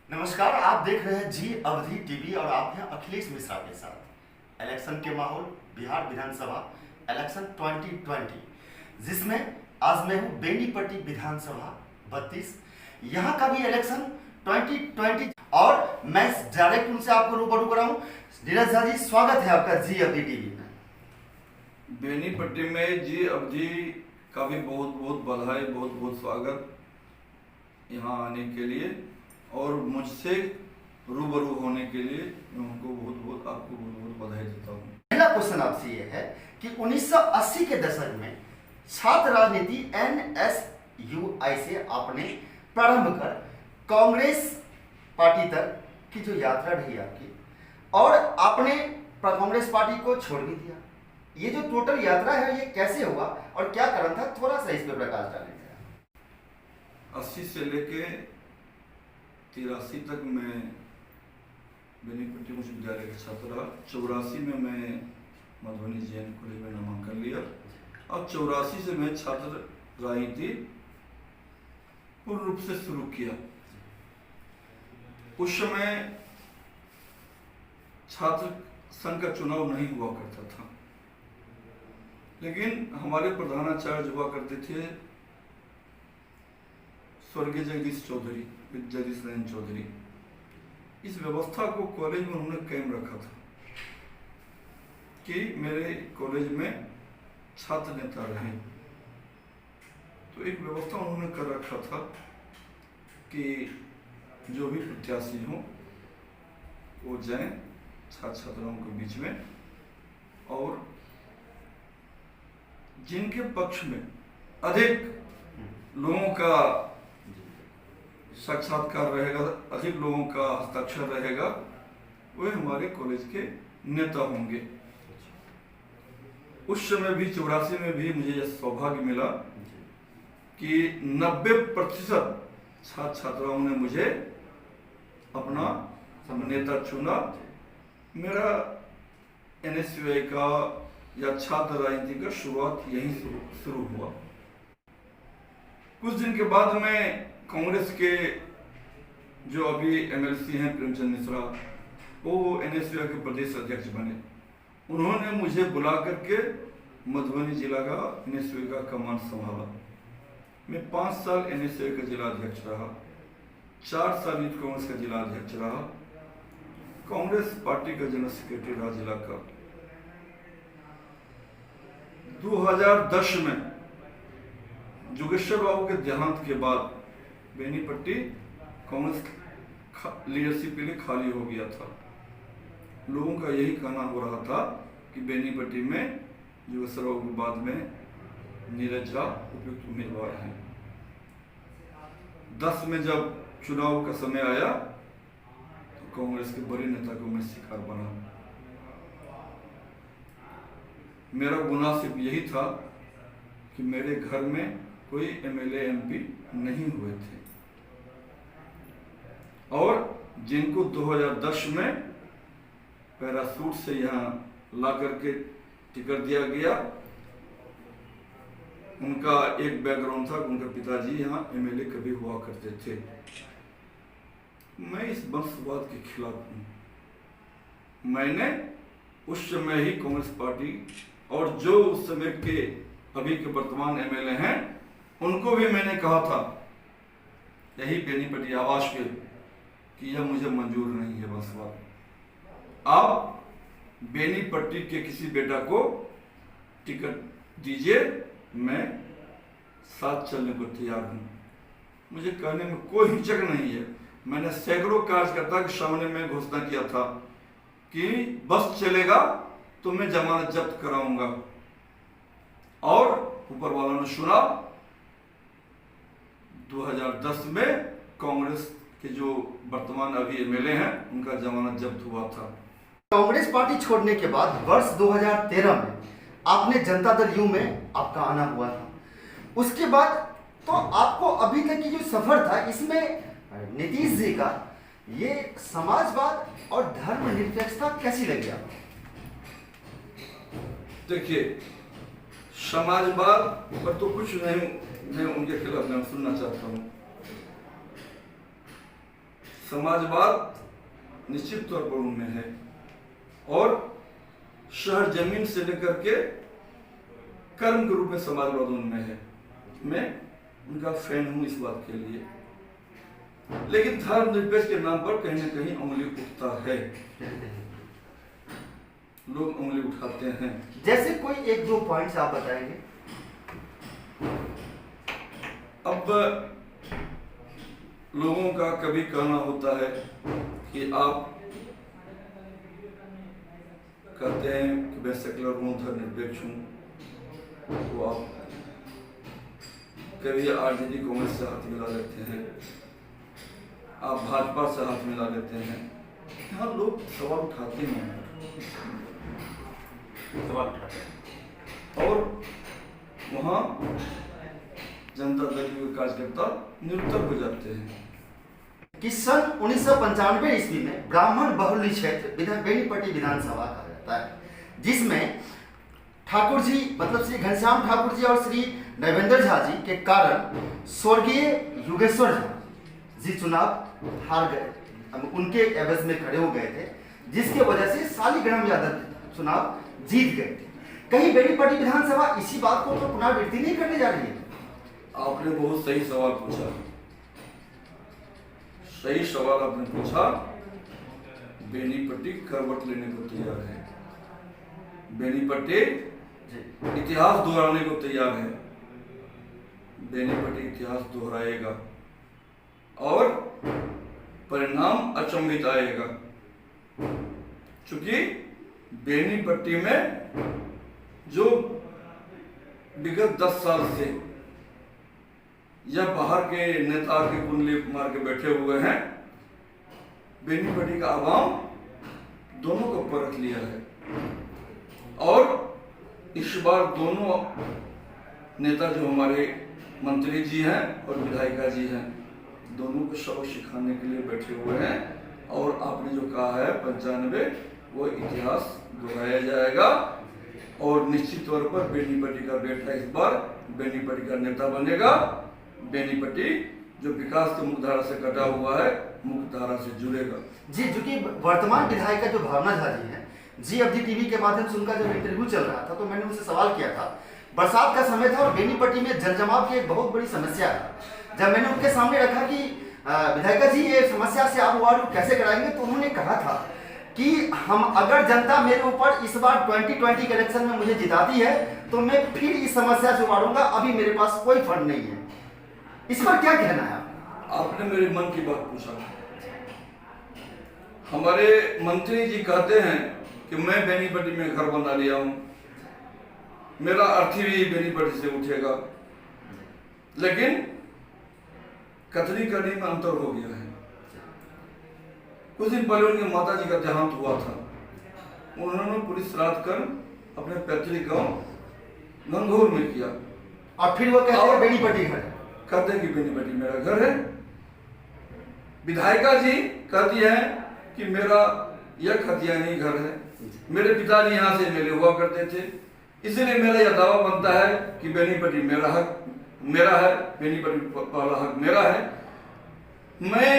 नमस्कार, आप देख रहे हैं जी अवधि टीवी और आप हैं अखिलेश मिश्रा के साथ। इलेक्शन के माहौल, बिहार विधानसभा इलेक्शन 2020, जिसमें आज मैं हूं बेनीपट्टी विधानसभा 32। यहां का भी इलेक्शन 2020 और मैं डायरेक्ट उनसे आपको रूबरू कराऊं। नीरज झा जी, स्वागत है आपका जी अवधि टीवी में। बेनीपट्टी में जी अवधि का भी बहुत बहुत बधाई, बहुत बहुत स्वागत यहाँ आने के लिए और मुझसे रूबरू होने के लिए मैं उनको आपको बहुत बहुत बधाई देता हूँ। पहला क्वेश्चन आपसे ये है कि 1980 के दशक में छात्र राजनीति NSUI से आपने प्रारंभ कर कांग्रेस पार्टी तक की जो यात्रा रही आपकी, और आपने कांग्रेस पार्टी को छोड़ भी दिया। ये जो टोटल यात्रा है, ये कैसे हुआ और क्या कारण था, थोड़ा सा इस पर प्रकाश डालेंगे। 80 से लेके 83 तक मैं बेनीपट्टी उच्च विद्यालय का छात्र रहा। 84 में मैं मधुबनी जैन कॉलेज में नामांकन लिया और 84 से मैं छात्र राजनीति पूर्ण रूप से शुरू किया। उस समय छात्र संघ का चुनाव नहीं हुआ करता था, लेकिन हमारे प्रधानाचार्य हुआ करते थे स्वर्गीय जगदीश चौधरी, जगदीश नारायण चौधरी। इस व्यवस्था को कॉलेज में उन्होंने कायम रखा था कि मेरे कॉलेज में छात्र नेता रहे। तो एक व्यवस्था उन्होंने कर रखा था कि जो भी प्रत्याशी हों वो जाएं छात्र छात्राओं के बीच में, और जिनके पक्ष में अधिक लोगों का साक्षात्कार रहेगा, अधिक लोगों का हस्ताक्षर रहेगा, वे हमारे कॉलेज के नेता होंगे। उस समय भी 84 में भी मुझे यह सौभाग्य मिला कि 90% छात्र छात्राओं ने मुझे अपना नेता चुना। मेरा NSUI का या छात्र राजनीति का शुरुआत यहीं शुरू हुआ। कुछ दिन के बाद में कांग्रेस के जो अभी MLC हैं प्रेमचंद मिश्रा, वो NSUI के प्रदेश अध्यक्ष बने। उन्होंने मुझे बुला करके मधुबनी जिला का NSUI का कमान संभाला। मैं 5 साल NSUI का जिला अध्यक्ष रहा, 4 साल यूथ कांग्रेस का जिला अध्यक्ष रहा, कांग्रेस पार्टी का जनरल सेक्रेटरी रहा जिला का। 2010 में जोगेश्वर बाबू के देहांत के बाद बेनीपट्टी कांग्रेस लीडरशिप के लिए खाली हो गया था। लोगों का यही कहना हो रहा था कि बेनीपट्टी में जोगेश्वर बाबू के बाद में नीरज झा उपयुक्त उम्मीदवार हैं। 10 में जब चुनाव का समय आया तो कांग्रेस के बड़े नेता को मैं शिकार बना। मेरा गुनाह सिर्फ यही था कि मेरे घर में कोई MLA MP नहीं हुए थे, और जिनको 2010 में पैरासूट से यहाँ ला करके टिकट दिया गया, उनका एक बैकग्राउंड था, उनके पिताजी यहाँ MLA कभी हुआ करते थे। मैं इस वंशवाद के खिलाफ हूँ। मैंने उस समय ही कांग्रेस पार्टी और जो उस समय के अभी के वर्तमान MLA हैं उनको भी मैंने कहा था यही बेनीपट्टी आवास पे कि यह मुझे मंजूर नहीं है वंशवाद। आप बेनीपट्टी के किसी बेटा को टिकट दीजिए, मैं साथ चलने को तैयार हूँ। मुझे कहने में कोई हिचक नहीं है। मैंने सैकड़ों कार्यकर्ता के सामने में घोषणा किया था कि बस चलेगा तो मैं जमानत जब्त कराऊंगा, और ऊपर वालों ने सुना। 2010 में कांग्रेस के जो वर्तमान अभी MLA हैं उनका जमानत जब्त हुआ था। कांग्रेस पार्टी छोड़ने के बाद वर्ष 2013 में आपने जनता दल यू में आपका आना हुआ था। उसके बाद तो आपको अभी तक की जो सफर था, इसमें नीतीश जी का ये समाजवाद और धर्मनिरपेक्षता कैसी लगी आपको? देखिए, समाजवाद पर तो कुछ नहीं, मैं उनके खिलाफ मैं सुनना चाहता हूँ। समाजवाद निश्चित तौर पर उनमें है और शहर जमीन से लेकर के कर्म के रूप में समाजवाद उनमें है। मैं उनका फैन हूं इस बात के लिए, लेकिन धर्मनिरपेक्ष के नाम पर कहीं ना कहीं उंगली उठता है, लोग उंगली उठाते हैं। जैसे कोई एक दो पॉइंट्स आप बताएंगे। अब लोगों का कभी कहना होता है कि आप कहते हैं कि मैं सेकुलर हूँ, धर्मनिरपेक्ष हूँ, तो आप कभी आरजेडी कांग्रेस से हाथ मिला लेते हैं, आप भाजपा से हाथ मिला लेते हैं। यहाँ लोग सवाल उठाते हैं और वहाँ जनता दल के कार्यकर्ता निरुत्तर हो जाते हैं। कि सन 1995 ईस्वी में ब्राह्मण बहुल्य क्षेत्र बेनीपट्टी विधानसभा कहा जाता है, जिसमें ठाकुर जी मतलब श्री घनश्याम ठाकुर जी और श्री नरेंद्र झा जी के कारण स्वर्गीय योगेश्वर झा जी चुनाव हार गए, उनके एवज में खड़े हो गए थे, जिसके वजह से शालिग्राम यादव चुनाव जीत गए थे। कहीं बेनीपट्टी विधानसभा इसी बात को तो पुनरावृत्ति नहीं करने जा रही है? आपने बहुत सही सवाल पूछा, सही सवाल आपने पूछा। बेनीपट्टी करवट लेने को तैयार है, बेनीपट्टी इतिहास दोहराने को तैयार है, बेनीपट्टी इतिहास दोहराएगा और परिणाम अचंभित आएगा। क्योंकि बेनीपट्टी में जो विगत 10 साल से या बाहर के नेता के कुंडली मार के बैठे हुए हैं, बेनीपट्टी का आवाम दोनों को परख लिया है और इस बार दोनों नेता जो हमारे मंत्री जी हैं और विधायिका जी हैं, दोनों को सबक सिखाने के लिए बैठे हुए हैं। और आपने जो कहा है 95, वो इतिहास दोहराया जाएगा और निश्चित तौर पर बेनीपट्टी का बेटा इस बार बेनीपट्टी का नेता बनेगा। बेनीपट्टी जो विकास के मुख्यधारा से कटा हुआ है, मुख्यधारा से जुड़ेगा। जी, जो कि वर्तमान विधायिका जो भावना झा जी हैं, जी अवधि टीवी के माध्यम से उनका जब इंटरव्यू चल रहा था तो मैंने उनसे सवाल किया था, बरसात का समय था और बेनीपट्टी में जलजमाव की एक बहुत बड़ी समस्या है। जब मैंने उनके सामने रखा कि विधायिका जी ये समस्या से आप वार्ड कैसे कराएंगे, तो उन्होंने कहा था कि हम अगर जनता मेरे ऊपर इस बार 2020 के इलेक्शन में मुझे जिताती है तो मैं फिर इस समस्या से उबारूंगा, अभी मेरे पास कोई फंड नहीं है। इस पर क्या कहना है आपने मेरे मन की बात पूछा। हमारे मंत्री जी कहते हैं कि मैं बेनीपट्टी में घर बना लिया हूं, मेरा अर्थी भी बेनीपट्टी से उठेगा, लेकिन कथनी करने में अंतर हो गया है। कुछ दिन पहले उनके माता जी का देहांत हुआ था, उन्होंने पुलिस रात कर अपने पैतृक गांव गंगौर में किया और फिर वो कहते हैं बेनीपट्टी घर है, कहते हैं कि बेनीपट्टी मेरा घर है। विधायिका जी कहती है कि मेरा यह खतियानी घर है, मेरे पिताजी यहाँ से मेरे हुआ करते थे, इसलिए मेरा यह दावा बनता है कि बेनीपट्टी मेरा हक मेरा है, बेनीपट्टी वाला हक मेरा है। मैं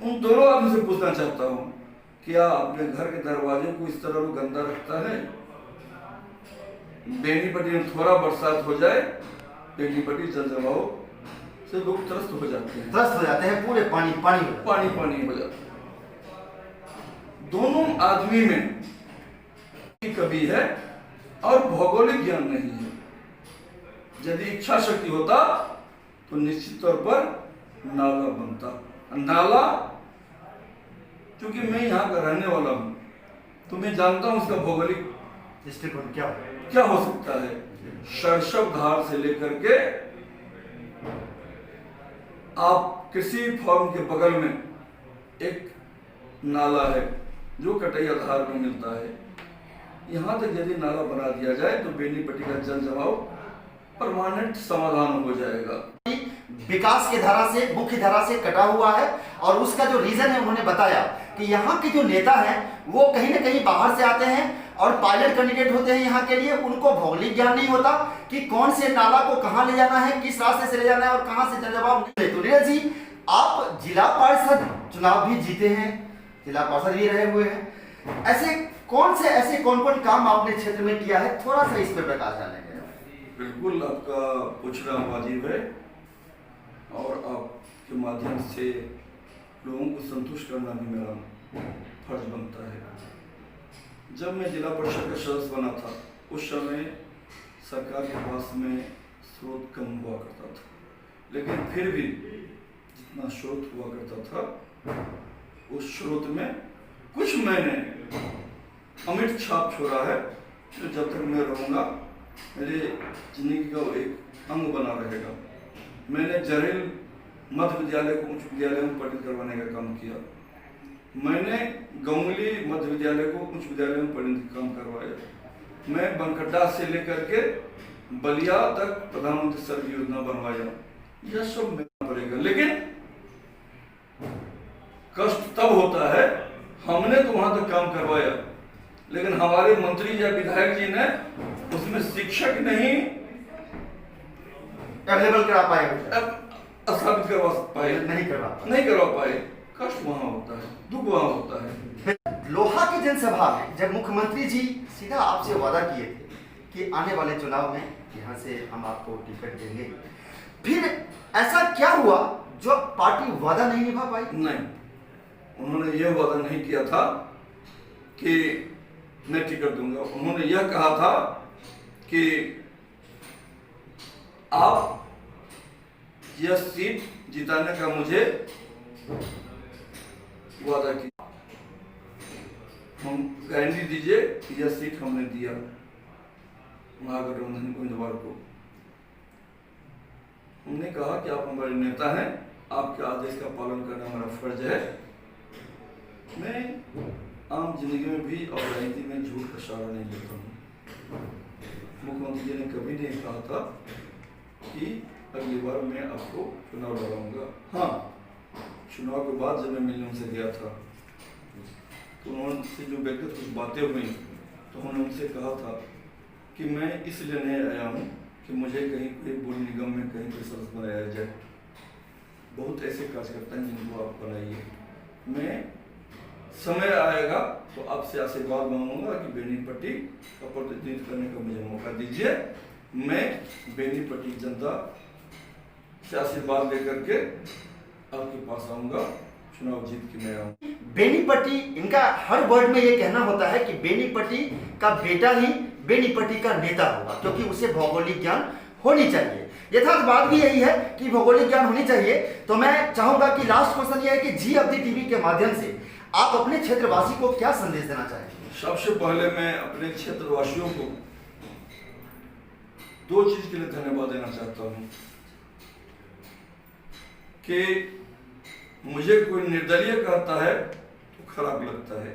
उन दोनों आदमी से पूछना चाहता हूँ, क्या अपने घर के दरवाजे को इस तरह वो गंदा रखता है? बेनीपट्टी में थोड़ा बरसात हो जाए, बेनीपट्टी जल जमाव से लोग त्रस्त हो जाते हैं, पूरे पानी पानी हो जाता है। दोनों आदमी में कभी है और भौगोलिक ज्ञान नहीं है। यदि इच्छा शक्ति होता तो निश्चित तौर पर नाला बनता। नाला, क्योंकि मैं यहाँ का रहने वाला हूँ तो मैं जानता हूँ उसका भौगोलिक दृष्टिकोण क्या हो सकता है। सरसव धार से लेकर के आप किसी फॉर्म के बगल में एक नाला है जो कटैया धार में मिलता है। यहाँ तक यदि नाला बना दिया जाए तो बेनीपट्टी का जल जमाव परमानेंट समाधान हो जाएगा। विकास के धारा से, मुख्य धारा से कटा हुआ है और उसका जो रीजन है उन्होंने बताया कि यहाँ के जो नेता हैं वो कहीं ना कहीं बाहर से आते हैं और पायलट कैंडिडेट होते हैं यहाँ के लिए, उनको भौगोलिक ज्ञान नहीं होता कि कौन से नाला को कहाँ ले जाना है, किस रास्ते से ले जाना है और कहाँ से जल जमाव। तो नीरज जी, आप जिला पार्षद चुनाव भी जीते हैं, जिला पार्षद भी रहे हुए हैं। ऐसे कौन कौन काम आपने क्षेत्र में किया है, थोड़ा सा इस पर प्रकाश डालेंगे। बिल्कुल, आपका पूछना वाजिब है और आपके माध्यम से लोगों को संतुष्ट करना भी मेरा फर्ज बनता है। जब मैं जिला परिषद का सदस्य बना था उस समय सरकार के पास में स्रोत कम हुआ करता था, लेकिन फिर भी जितना स्रोत हुआ करता था उस स्रोत में कुछ मैंने अमिट छाप छोड़ा है जो जब तक मैं रहूँगा मेरे जिंदगी का एक अंग बना रहेगा। मैंने जरेल मध्य विद्यालय को उच्च विद्यालय में परिणत करवाने का काम किया। मैंने गंगुली मध्य विद्यालय को उच्च विद्यालय में परिणत काम करवाया। मैं बनकड्डा से लेकर के बलिया तक प्रधानमंत्री सड़क योजना बनवाया। यह सब मिलना पड़ेगा, लेकिन कष्ट तब होता है, हमने तो वहां तक काम करवाया लेकिन हमारे मंत्री या विधायक जी ने उसमें शिक्षक नहीं अवेलेबल करा पाए, स्थापित करवा पाए, नहीं करवा पाए। कष्ट वहां होता है, दुख वहां होता है। लोहा की जनसभा में जब मुख्यमंत्री जी सीधा आपसे वादा किए थे कि आने वाले चुनाव में यहाँ से हम आपको टिकट देंगे, फिर ऐसा क्या हुआ जो पार्टी वादा नहीं निभा पाई? नहीं, उन्होंने यह वादा नहीं किया था कि मैं टिकट दूंगा। उन्होंने यह कहा था कि आप यह सीट जिताने का मुझे वादा किया, हम गारंटी दीजिए कि यह सीट हमने दिया महागठबंधन उम्मीदवार को। हमने कहा कि आप हमारे नेता हैं, आपके आदेश का पालन करना हमारा फर्ज है। मैं आम जिंदगी में भी और राजनीति में झूठ का सहारा नहीं लेता हूँ। मुख्यमंत्री जी ने कभी नहीं कहा था कि अगली बार मैं आपको चुनाव लड़ाऊंगा। हाँ, चुनाव के बाद जब मैं मिलने उनसे गया था तो उन्होंने जो व्यक्तिगत कुछ बातें हुई तो उन्होंने उनसे कहा था कि मैं इसलिए नहीं आया हूँ कि मुझे कहीं कोई बोर्ड निगम में कहीं कोई सदस्य बनाया जाए। बहुत ऐसे कार्यकर्ता हैं जिनको आप बनाइए। मैं समय आएगा तो आपसे आशीर्वाद मांगूंगा कि बेनीपट्टी का प्रतिनिधित्व करने का मुझे मौका दीजिए। मैं बेनीपट्टी जनता से आशीर्वाद लेकर के आपके पास आऊंगा, चुनाव जीत के मैं आऊंगा। बेनीपट्टी, इनका हर वर्ड में ये कहना होता है कि बेनीपट्टी का बेटा ही बेनीपट्टी का नेता होगा, क्योंकि उसे भौगोलिक ज्ञान होनी चाहिए। यथार्थ बात भी यही है कि भौगोलिक ज्ञान होनी चाहिए। तो मैं चाहूंगा कि लास्ट क्वेश्चन ये है कि जी अवधि टीवी के माध्यम से आप अपने क्षेत्रवासी को क्या संदेश देना चाहेंगे? सबसे पहले मैं अपने क्षेत्रवासियों को दो चीज के लिए धन्यवाद देना चाहता हूं कि मुझे कोई निर्दलीय कहता है तो खराब लगता है।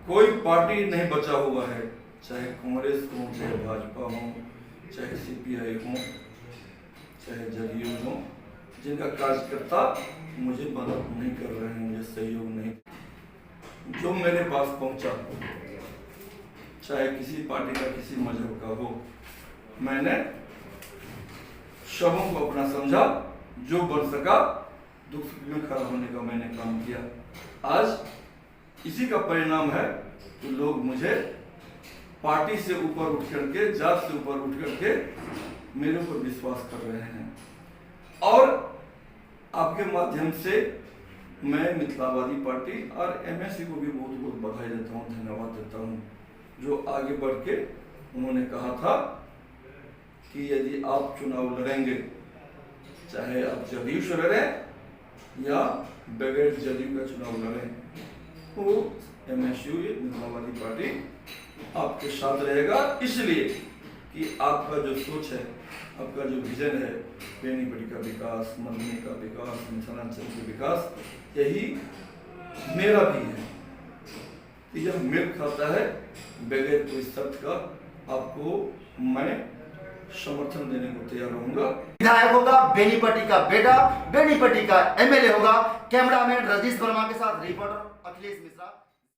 कोई पार्टी नहीं बचा हुआ है, चाहे कांग्रेस हो, चाहे भाजपा हो, चाहे सीपीआई हो, चाहे जदयू हो, जिनका कार्यकर्ता मुझे मदद नहीं कर रहे हैं, मुझे सहयोग नहीं। जो मेरे पास पहुंचा, चाहे किसी पार्टी का, किसी मजहब का हो, मैंने सबों को अपना समझा। जो बन सका दुख में खड़ा होने का मैंने काम किया। आज इसी का परिणाम है कि लोग मुझे पार्टी से ऊपर उठ करके, जात से ऊपर उठ करके मेरे ऊपर विश्वास कर रहे हैं। और आपके माध्यम से मैं मिथिलावादी पार्टी और एमएससी को भी बहुत बहुत बधाई देता हूँ, धन्यवाद देता हूँ, जो आगे बढ़ के उन्होंने कहा था कि यदि आप चुनाव लड़ेंगे, चाहे आप जदयू से लड़ें या बगैर जदयू का चुनाव लड़ें, तो एमएसयू मिथिलावादी पार्टी आपके साथ रहेगा। इसलिए कि आपका जो सोच है, आपका जो विजन है, बेनीपट्टी का विकास, मधुबनी का विकास, मिथिलांचल का विकास, यही मेरा भी है। तो यह मेल खाता है, बगैर कोई शर्त का आपको मैं समर्थन देने को तैयार रहूंगा। विधायक होगा बेनीपट्टी का बेटा, बेनीपट्टी का एमएलए होगा। कैमरामैन रजनीश वर्मा के साथ रिपोर्टर अखिलेश मिश्रा।